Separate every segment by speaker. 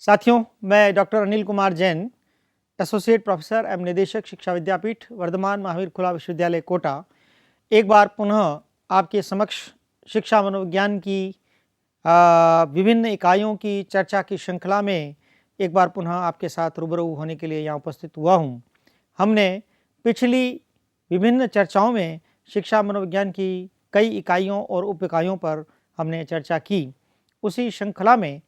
Speaker 1: साथियों, मैं doctor Anil Kumar Jain, associate professor एवं निदेशक शिक्षा विद्यापीठ वर्धमान महावीर खुला विश्वविद्यालय कोटा, एक बार पुनः आपके समक्ष शिक्षा मनोविज्ञान की विभिन्न इकाइयों की चर्चा की श्रृंखला में एक बार पुनः आपके साथ रूबरू होने के लिए यहाँ उपस्थित हुआ हूँ। हमने पिछली विभिन्न चर्चाओं में शिक्षा मनोविज्ञान की कई इकाइयों और उप इकाइयों पर हमने चर्चा की। उसी श्रृंखला में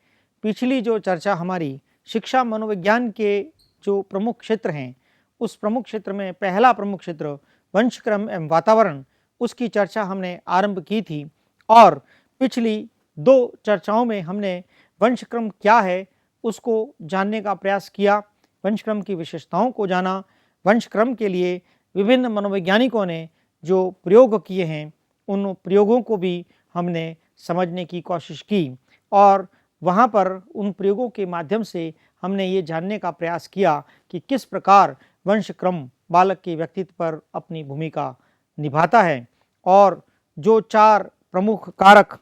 Speaker 1: पिछली जो चर्चा हमारी शिक्षा मनोविज्ञान के जो प्रमुख क्षेत्र हैं, उस प्रमुख क्षेत्र में पहला प्रमुख क्षेत्र वंशक्रम एवं वातावरण, उसकी चर्चा हमने आरंभ की थी और पिछली दो चर्चाओं में हमने वंशक्रम क्या है उसको जानने का प्रयास किया, वंशक्रम की विशेषताओं को जाना, वंशक्रम के लिए विभिन्न मनोवैज्ञानिकों ने जो प्रयोग किए हैं उन प्रयोगों को भी हमने समझने की कोशिश की और वहाँ पर उन प्रयोगों के माध्यम से हमने ये जानने का प्रयास किया कि किस प्रकार वंशक्रम बालक के व्यक्तित्व पर अपनी भूमिका निभाता है और जो चार प्रमुख कारक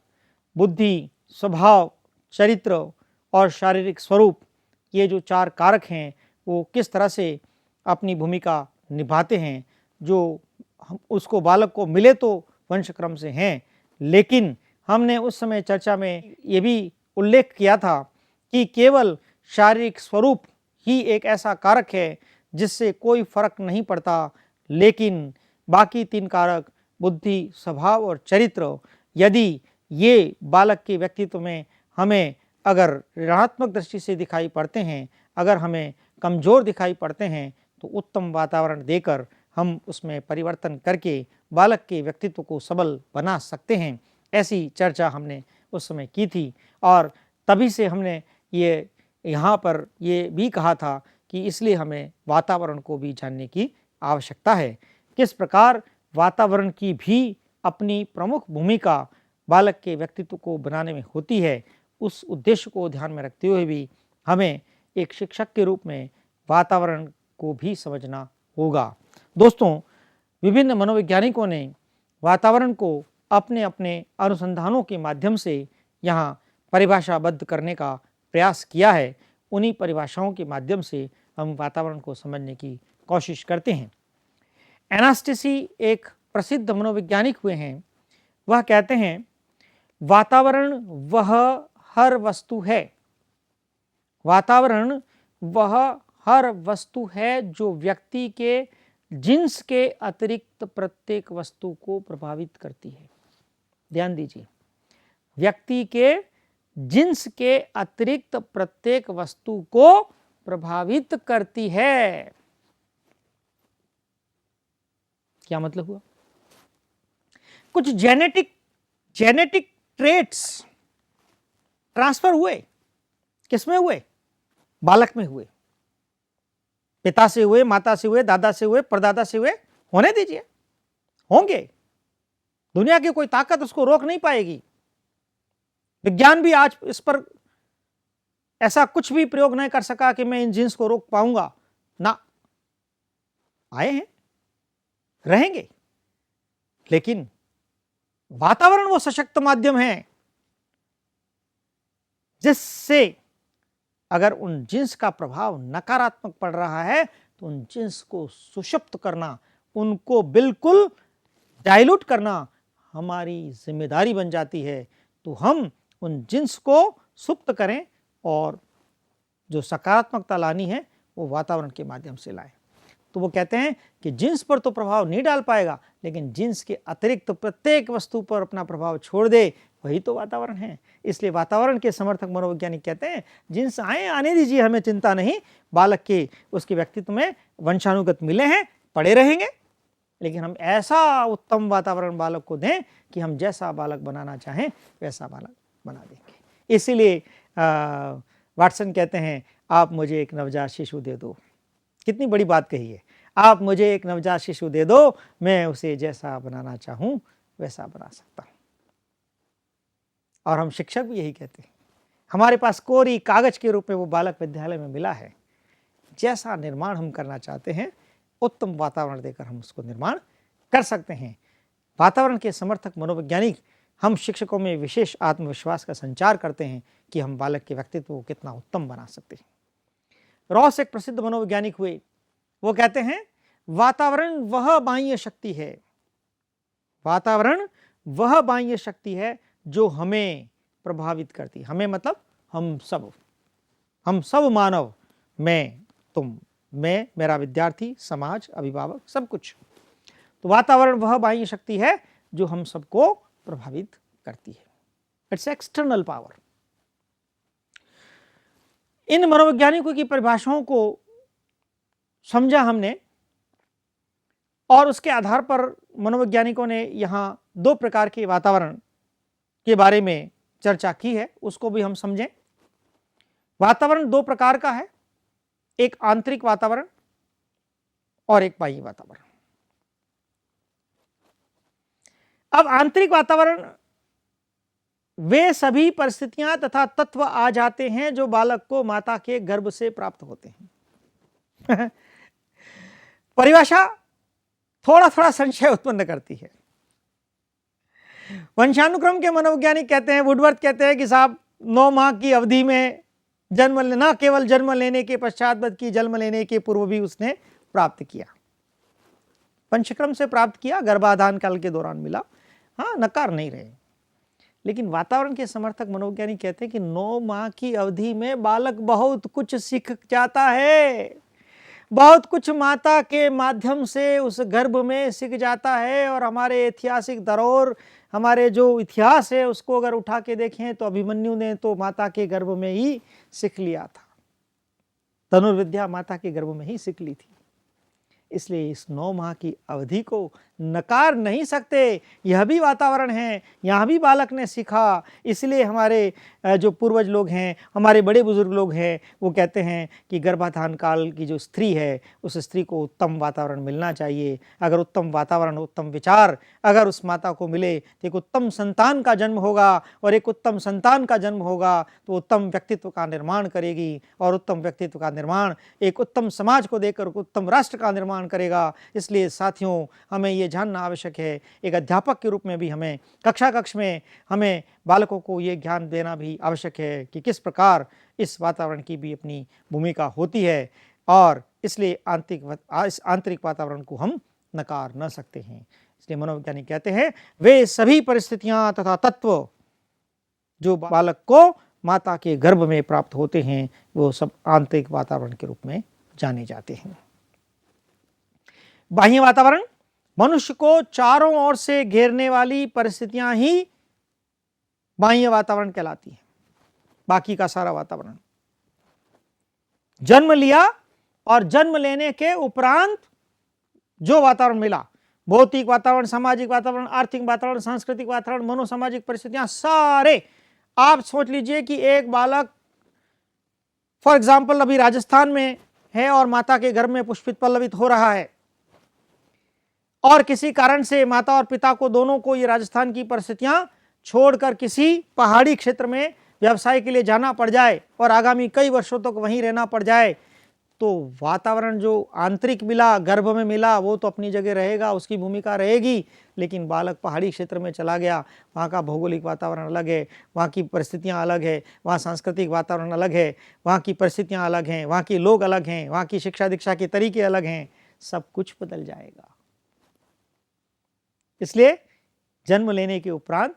Speaker 1: बुद्धि, स्वभाव, चरित्र और शारीरिक स्वरूप, ये जो चार कारक हैं वो किस तरह से अपनी भूमिका निभाते हैं, जो उसको बालक को मिले तो वंशक्रम से हैं, लेकिन हमने उस समय चर्चा में ये भी उल्लेख किया था कि केवल शारीरिक स्वरूप ही एक ऐसा कारक है जिससे कोई फर्क नहीं पड़ता, लेकिन बाकी तीन कारक बुद्धि, स्वभाव और चरित्र, यदि ये बालक के व्यक्तित्व में हमें अगर ऋणात्मक दृष्टि से दिखाई पड़ते हैं, अगर हमें कमज़ोर दिखाई पड़ते हैं, तो उत्तम वातावरण देकर हम उसमें परिवर्तन करके बालक के व्यक्तित्व को सबल बना सकते हैं। ऐसी चर्चा हमने उस समय की थी और तभी से हमने ये यहाँ पर ये भी कहा था कि इसलिए हमें वातावरण को भी जानने की आवश्यकता है। किस प्रकार वातावरण की भी अपनी प्रमुख भूमिका बालक के व्यक्तित्व को बनाने में होती है, उस उद्देश्य को ध्यान में रखते हुए भी हमें एक शिक्षक के रूप में वातावरण को भी समझना होगा। दोस्तों, विभिन्न मनोवैज्ञानिकों ने वातावरण को अपने अपने अनुसंधानों के माध्यम से यहाँ परिभाषाबद्ध करने का प्रयास किया है। उन्हीं परिभाषाओं के माध्यम से हम वातावरण को समझने की कोशिश करते हैं। एनास्टेसी एक प्रसिद्ध मनोवैज्ञानिक हुए हैं, वह कहते हैं वातावरण वह हर वस्तु है, वातावरण वह हर वस्तु है जो व्यक्ति के जिन्स के अतिरिक्त प्रत्येक वस्तु को प्रभावित करती है। ध्यान दीजिए, व्यक्ति के जिन्स के अतिरिक्त प्रत्येक वस्तु को प्रभावित करती है। क्या मतलब हुआ? कुछ जेनेटिक ट्रेट्स ट्रांसफर हुए, किसमें हुए? बालक में हुए, पिता से हुए, माता से हुए, दादा से हुए, परदादा से हुए, होने दीजिए, होंगे। दुनिया की कोई ताकत उसको रोक नहीं पाएगी। विज्ञान भी आज इस पर ऐसा कुछ भी प्रयोग नहीं कर सका कि मैं इन जीन्स को रोक पाऊंगा ना। आए हैं, रहेंगे, लेकिन वातावरण वो सशक्त माध्यम है जिससे अगर उन जीन्स का प्रभाव नकारात्मक पड़ रहा है तो उन जीन्स को सुषुप्त करना, उनको बिल्कुल डाइल्यूट करना हमारी जिम्मेदारी बन जाती है। तो हम उन जीन्स को सुप्त करें और जो सकारात्मकता लानी है वो वातावरण के माध्यम से लाएं। तो वो कहते हैं कि जीन्स पर तो प्रभाव नहीं डाल पाएगा, लेकिन जीन्स के अतिरिक्त प्रत्येक वस्तु पर अपना प्रभाव छोड़ दे, वही तो वातावरण है। इसलिए वातावरण के समर्थक मनोवैज्ञानिक कहते हैं जीन्स आने दीजिए, हमें चिंता नहीं, बालक के उसके व्यक्तित्व में वंशानुगत मिले हैं, पड़े रहेंगे, लेकिन हम ऐसा उत्तम वातावरण बालक को दें कि हम जैसा बालक बनाना चाहें वैसा बालक बना देंगे। इसीलिए वाटसन कहते हैं आप मुझे एक नवजात शिशु दे दो। कितनी बड़ी बात कही है। आप मुझे एक नवजात शिशु दे दो, मैं उसे जैसा बनाना चाहूं वैसा बना सकता हूं। और हम शिक्षक भी यही कहते हैं, हमारे पास कोरी कागज के रूप में वो बालक विद्यालय में मिला है, जैसा निर्माण हम करना चाहते हैं उत्तम वातावरण देकर हम उसको निर्माण कर सकते हैं। वातावरण के समर्थक मनोवैज्ञानिक हम शिक्षकों में विशेष आत्मविश्वास का संचार करते हैं कि हम बालक के व्यक्तित्व को कितना उत्तम बना सकते हैं। रॉस एक प्रसिद्ध मनोवैज्ञानिक हुए, वो कहते हैं वातावरण वह बाह्य शक्ति है, वातावरण वह बाह्य शक्ति है जो हमें प्रभावित करती है। हमें मतलब हम सब मानव, मैं, तुम, मैं, मेरा विद्यार्थी, समाज, अभिभावक, सब कुछ। तो वातावरण वह बाह्य शक्ति है जो हम सबको प्रभावित करती है। It's external power. इन मनोवैज्ञानिकों की परिभाषाओं को समझा हमने और उसके आधार पर मनोवैज्ञानिकों ने यहाँ 2 प्रकार के वातावरण के बारे में चर्चा की है, उसको भी हम समझें। वातावरण 2 प्रकार का है, एक आंतरिक वातावरण और एक बाह्य वातावरण। अब आंतरिक वातावरण वे सभी परिस्थितियां तथा तत्व आ जाते हैं जो बालक को माता के गर्भ से प्राप्त होते हैं। परिभाषा थोड़ा थोड़ा संशय उत्पन्न करती है। वंशानुक्रम के मनोवैज्ञानिक कहते हैं, वुडवर्थ कहते हैं कि साहब 9 माह की अवधि में जन्म न केवल जन्म लेने के पश्चात बल्कि जन्म लेने के पूर्व भी उसने प्राप्त किया, पंचक्रम से प्राप्त किया, गर्भाधान काल के दौरान मिला, हाँ नकार नहीं रहे। लेकिन वातावरण के समर्थक मनोवैज्ञानिक कहते हैं कि 9 माह की अवधि में बालक बहुत कुछ सीख जाता है, बहुत कुछ माता के माध्यम से उस गर्भ में सीख जाता है। और हमारे ऐतिहासिक धरोहर, हमारे जो इतिहास है उसको अगर उठा के देखें तो अभिमन्यु ने तो माता के गर्भ में ही सीख लिया था, धनुर्विद्या माता के गर्भ में ही सीख ली थी। इसलिए इस 9 माह की अवधि को नकार नहीं सकते, यह भी वातावरण है, यहाँ भी बालक ने सीखा। इसलिए हमारे जो पूर्वज लोग हैं, हमारे बड़े बुजुर्ग लोग हैं, वो कहते हैं कि गर्भाधान काल की जो स्त्री है उस स्त्री को उत्तम वातावरण मिलना चाहिए। अगर उत्तम वातावरण, उत्तम विचार अगर उस माता को मिले तो एक उत्तम संतान का जन्म होगा, और एक उत्तम संतान का जन्म होगा तो उत्तम व्यक्तित्व का निर्माण करेगी, और उत्तम व्यक्तित्व का निर्माण एक उत्तम समाज को देकर उत्तम राष्ट्र का निर्माण करेगा। इसलिए साथियों, हमें ये जानना आवश्यक है, एक अध्यापक के रूप में भी हमें कक्ष में हमें बालकों को ये ज्ञान देना भी आवश्यक है कि किस प्रकार इस वातावरण की भी अपनी भूमिका होती है। और इसलिए आंतरिक वातावरण को हम नकार न सकते हैं। इसलिए मनोवैज्ञानिक कहते हैं वे सभी परिस्थितियां तथा तत्व जो बालक को माता के गर्भ में प्राप्त होते हैं वो सब आंतरिक वातावरण के रूप में जाने जाते हैं। बाह्य वातावरण मनुष्य को चारों ओर से घेरने वाली परिस्थितियां ही बाह्य वातावरण कहलाती है। बाकी का सारा वातावरण, जन्म लिया और जन्म लेने के उपरांत जो वातावरण मिला, भौतिक वातावरण, सामाजिक वातावरण, आर्थिक वातावरण, सांस्कृतिक वातावरण, मनोसामाजिक परिस्थितियां, सारे आप सोच लीजिए कि एक बालक फॉर एग्जाम्पल अभी राजस्थान में है और माता के गर्भ में पुष्पित पल्लवित हो रहा है, और किसी कारण से माता और पिता को दोनों को ये राजस्थान की परिस्थितियां छोड़कर किसी पहाड़ी क्षेत्र में व्यवसाय के लिए जाना पड़ जाए और आगामी कई वर्षों तक वहीं रहना पड़ जाए, तो वातावरण जो आंतरिक मिला, गर्भ में मिला, वो तो अपनी जगह रहेगा, उसकी भूमिका रहेगी। लेकिन बालक पहाड़ी क्षेत्र में चला गया, वहाँ का भौगोलिक वातावरण अलग है, वहाँ की परिस्थितियाँ अलग है, वहाँ सांस्कृतिक वातावरण अलग है, वहाँ की परिस्थितियाँ अलग हैं, वहाँ के लोग अलग हैं, वहाँ की शिक्षा दीक्षा के तरीके अलग हैं, सब कुछ बदल जाएगा। इसलिए जन्म लेने के उपरांत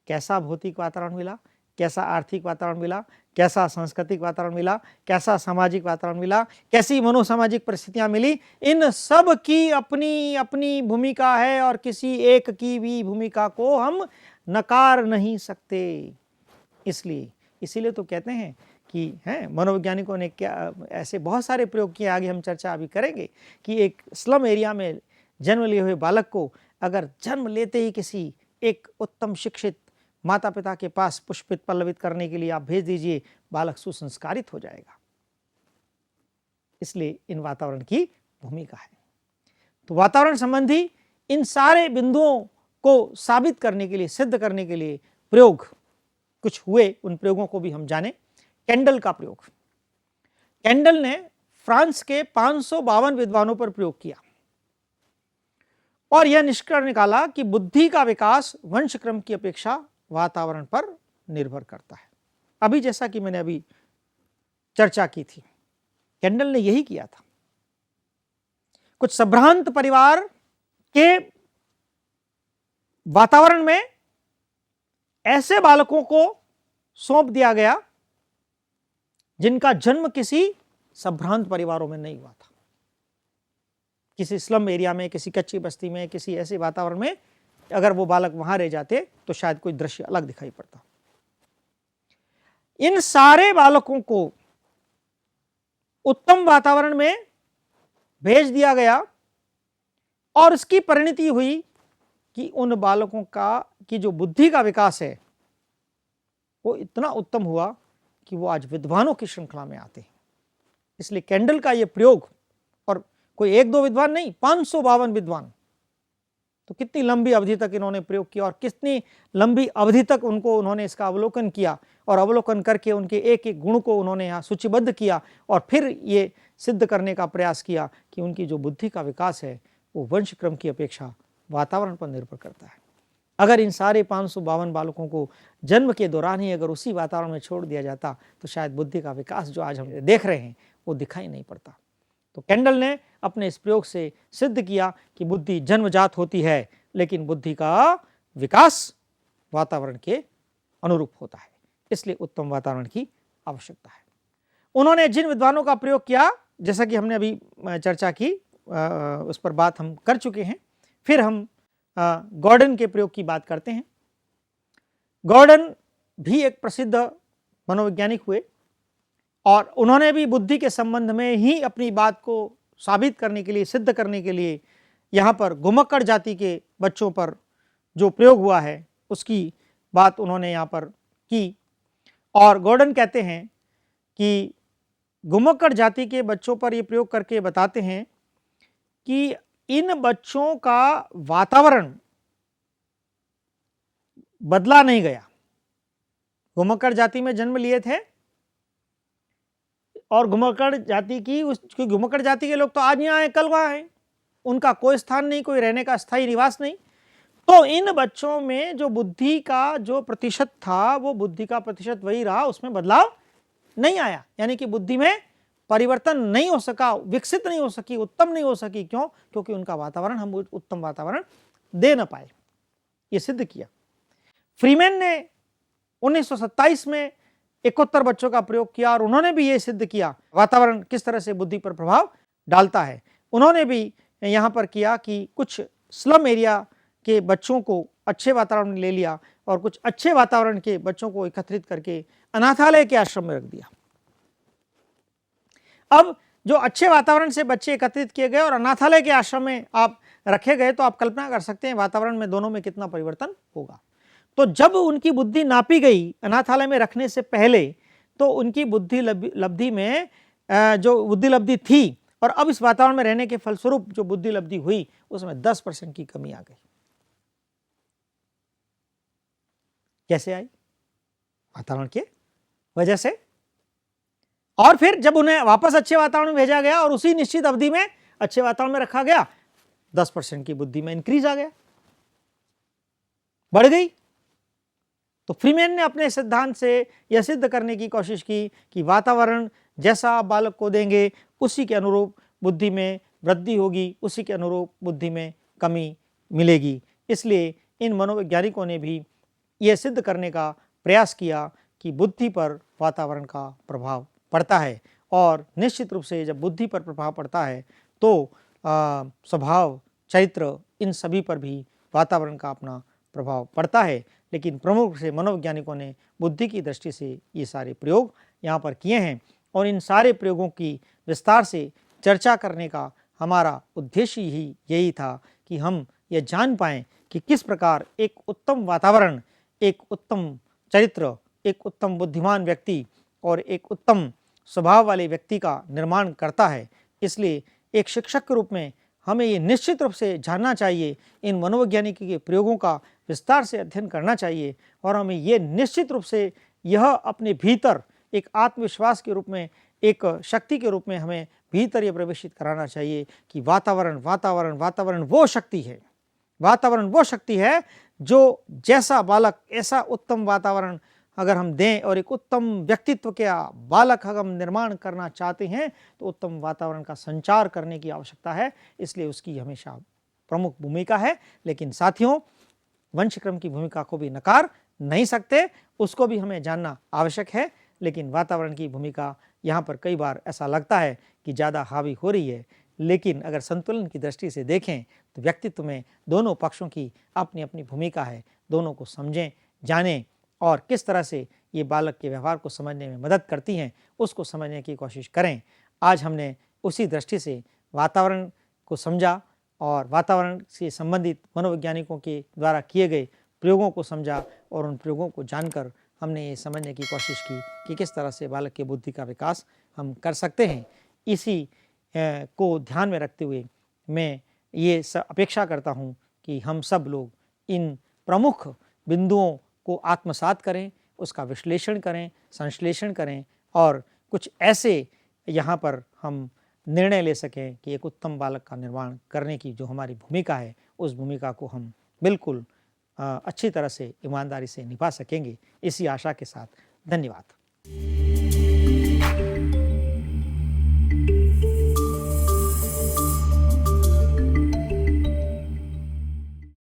Speaker 1: कैसा भौतिक वातावरण मिला, कैसा आर्थिक वातावरण मिला, कैसा सांस्कृतिक वातावरण मिला, कैसा सामाजिक वातावरण मिला, कैसी मनोसामाजिक परिस्थितियां मिली, इन सब की अपनी अपनी भूमिका है और किसी एक की भी भूमिका को हम नकार नहीं सकते। इसीलिए तो कहते हैं कि मनोवैज्ञानिकों ने क्या ऐसे बहुत सारे प्रयोग किए, आगे हम चर्चा अभी करेंगे, कि एक स्लम एरिया में जन्म लिए हुए बालक को अगर जन्म लेते ही किसी एक उत्तम शिक्षित माता पिता के पास पुष्पित पल्लवित करने के लिए आप भेज दीजिए, बालक सुसंस्कारित हो जाएगा। इसलिए इन वातावरण की भूमिका है। तो वातावरण संबंधी इन सारे बिंदुओं को साबित करने के लिए, सिद्ध करने के लिए प्रयोग कुछ हुए। उन प्रयोगों को भी हम जाने। कैंडल का प्रयोग, कैंडल ने फ्रांस के 552 विद्वानों पर प्रयोग किया और यह निष्कर्ष निकाला कि बुद्धि का विकास वंशक्रम की अपेक्षा वातावरण पर निर्भर करता है। अभी जैसा कि मैंने अभी चर्चा की थी, कैंडल ने यही किया था। कुछ संभ्रांत परिवार के वातावरण में ऐसे बालकों को सौंप दिया गया जिनका जन्म किसी संभ्रांत परिवारों में नहीं हुआ था। किसी स्लम एरिया में, किसी कच्ची बस्ती में, किसी ऐसे वातावरण में अगर वो बालक वहां रह जाते तो शायद कोई दृश्य अलग दिखाई पड़ता। इन सारे बालकों को उत्तम वातावरण में भेज दिया गया और इसकी परिणति हुई कि उन बालकों की जो बुद्धि का विकास है वो इतना उत्तम हुआ कि वो आज विद्वानों की श्रृंखला में आते हैं। इसलिए कैंडल का ये प्रयोग, और कोई एक दो विद्वान नहीं, 552 विद्वान, तो कितनी लंबी अवधि तक इन्होंने प्रयोग किया और कितनी लंबी अवधि तक उन्होंने इसका अवलोकन किया और अवलोकन करके उनके एक एक गुण को उन्होंने यहाँ सूचीबद्ध किया और फिर ये सिद्ध करने का प्रयास किया कि उनकी जो बुद्धि का विकास है वो वंशक्रम की अपेक्षा वातावरण पर निर्भर करता है। अगर इन सारे 552 बालकों को जन्म के दौरान ही अगर उसी वातावरण में छोड़ दिया जाता तो शायद बुद्धि का विकास जो आज हम देख रहे हैं वो दिखाई नहीं पड़ता। तो कैंडल ने अपने इस प्रयोग से सिद्ध किया कि बुद्धि जन्मजात होती है, लेकिन बुद्धि का विकास वातावरण के अनुरूप होता है, इसलिए उत्तम वातावरण की आवश्यकता है। उन्होंने जिन विद्वानों का प्रयोग किया, जैसा कि हमने अभी चर्चा की, उस पर बात हम कर चुके हैं। फिर हम गॉर्डन के प्रयोग की बात करते हैं। गॉर्डन भी एक प्रसिद्ध मनोवैज्ञानिक हुए और उन्होंने भी बुद्धि के संबंध में ही अपनी बात को साबित करने के लिए, सिद्ध करने के लिए यहाँ पर घुमक्कड़ जाति के बच्चों पर जो प्रयोग हुआ है उसकी बात उन्होंने यहाँ पर की। और गॉर्डन कहते हैं कि घुमक्कड़ जाति के बच्चों पर ये प्रयोग करके बताते हैं कि इन बच्चों का वातावरण बदला नहीं गया। घुमक्कड़ जाति में जन्म लिए थे और घुमक्कड़ जाति घुमक्कड़ जाति के लोग तो आज यहाँ हैं, कल वहाँ हैं, उनका कोई स्थान नहीं, कोई रहने का स्थायी निवास नहीं। तो इन बच्चों में जो बुद्धि का जो प्रतिशत था वो बुद्धि का प्रतिशत वही रहा, उसमें बदलाव नहीं आया। यानी कि बुद्धि में परिवर्तन नहीं हो सका, विकसित नहीं हो सकी, उत्तम नहीं हो सकी। क्यों? क्योंकि उनका वातावरण, हम उत्तम वातावरण दे न पाए। ये सिद्ध किया। फ्रीमैन ने 1927 में 71 बच्चों का प्रयोग किया और उन्होंने भी ये सिद्ध किया वातावरण किस तरह से बुद्धि पर प्रभाव डालता है। उन्होंने भी यहाँ पर किया कि कुछ स्लम एरिया के बच्चों को अच्छे वातावरण में ले लिया और कुछ अच्छे वातावरण के बच्चों को एकत्रित करके अनाथालय के आश्रम में रख दिया। अब जो अच्छे वातावरण से बच्चे एकत्रित किए गए और अनाथालय के आश्रम में आप रखे गए तो आप कल्पना कर सकते हैं वातावरण में दोनों में कितना परिवर्तन होगा। तो जब उनकी बुद्धि नापी गई अनाथालय में रखने से पहले, तो उनकी बुद्धि लब्धि में जो बुद्धि लब्धि थी और अब इस वातावरण में रहने के फलस्वरूप जो बुद्धि लब्धि हुई उसमें 10% की कमी आ गई। कैसे आई? वातावरण के वजह से। और फिर जब उन्हें वापस अच्छे वातावरण में भेजा गया और उसी निश्चित अवधि में अच्छे वातावरण में रखा गया, 10% की बुद्धि में इंक्रीज आ गया, बढ़ गई। तो फ्रीमैन ने अपने सिद्धांत से यह सिद्ध करने की कोशिश की कि वातावरण जैसा आप बालक को देंगे उसी के अनुरूप बुद्धि में वृद्धि होगी, उसी के अनुरूप बुद्धि में कमी मिलेगी। इसलिए इन मनोवैज्ञानिकों ने भी यह सिद्ध करने का प्रयास किया कि बुद्धि पर वातावरण का प्रभाव पड़ता है और निश्चित रूप से जब बुद्धि पर प्रभाव पड़ता है तो स्वभाव, चरित्र, इन सभी पर भी वातावरण का अपना प्रभाव पड़ता है। लेकिन प्रमुख रूप से मनोवैज्ञानिकों ने बुद्धि की दृष्टि से ये सारे प्रयोग यहाँ पर किए हैं और इन सारे प्रयोगों की विस्तार से चर्चा करने का हमारा उद्देश्य ही यही था कि हम ये जान पाएँ कि किस प्रकार एक उत्तम वातावरण, एक उत्तम चरित्र, एक उत्तम बुद्धिमान व्यक्ति और एक उत्तम स्वभाव वाले व्यक्ति का निर्माण करता है। इसलिए एक शिक्षक के रूप में हमें ये निश्चित रूप से जानना चाहिए, इन मनोवैज्ञानिकी के प्रयोगों का विस्तार से अध्ययन करना चाहिए और हमें ये निश्चित रूप से यह अपने भीतर एक आत्मविश्वास के रूप में, एक शक्ति के रूप में हमें भीतर ये प्रवेशित कराना चाहिए कि वातावरण वातावरण वातावरण वो शक्ति है, वातावरण वो शक्ति है जो जैसा बालक ऐसा उत्तम वातावरण अगर हम दें और एक उत्तम व्यक्तित्व के बालक अगर हम निर्माण करना चाहते हैं तो उत्तम वातावरण का संचार करने की आवश्यकता है, इसलिए उसकी हमेशा प्रमुख भूमिका है। लेकिन साथियों, वंशक्रम की भूमिका को भी नकार नहीं सकते, उसको भी हमें जानना आवश्यक है। लेकिन वातावरण की भूमिका यहाँ पर कई बार ऐसा लगता है कि ज़्यादा हावी हो रही है, लेकिन अगर संतुलन की दृष्टि से देखें तो व्यक्तित्व में दोनों पक्षों की अपनी अपनी भूमिका है। दोनों को समझें, जानें और किस तरह से ये बालक के व्यवहार को समझने में मदद करती हैं, उसको समझने की कोशिश करें। आज हमने उसी दृष्टि से वातावरण को समझा और वातावरण से संबंधित मनोवैज्ञानिकों के द्वारा किए गए प्रयोगों को समझा और उन प्रयोगों को जानकर हमने ये समझने की कोशिश की कि किस तरह से बालक की बुद्धि का विकास हम कर सकते हैं। इसी को ध्यान में रखते हुए मैं ये अपेक्षा करता हूँ कि हम सब लोग इन प्रमुख बिंदुओं को आत्मसात करें, उसका विश्लेषण करें, संश्लेषण करें और कुछ ऐसे यहाँ पर हम निर्णय ले सकें कि एक उत्तम बालक का निर्माण करने की जो हमारी भूमिका है, उस भूमिका को हम बिल्कुल अच्छी तरह से ईमानदारी से निभा सकेंगे। इसी आशा के साथ धन्यवाद।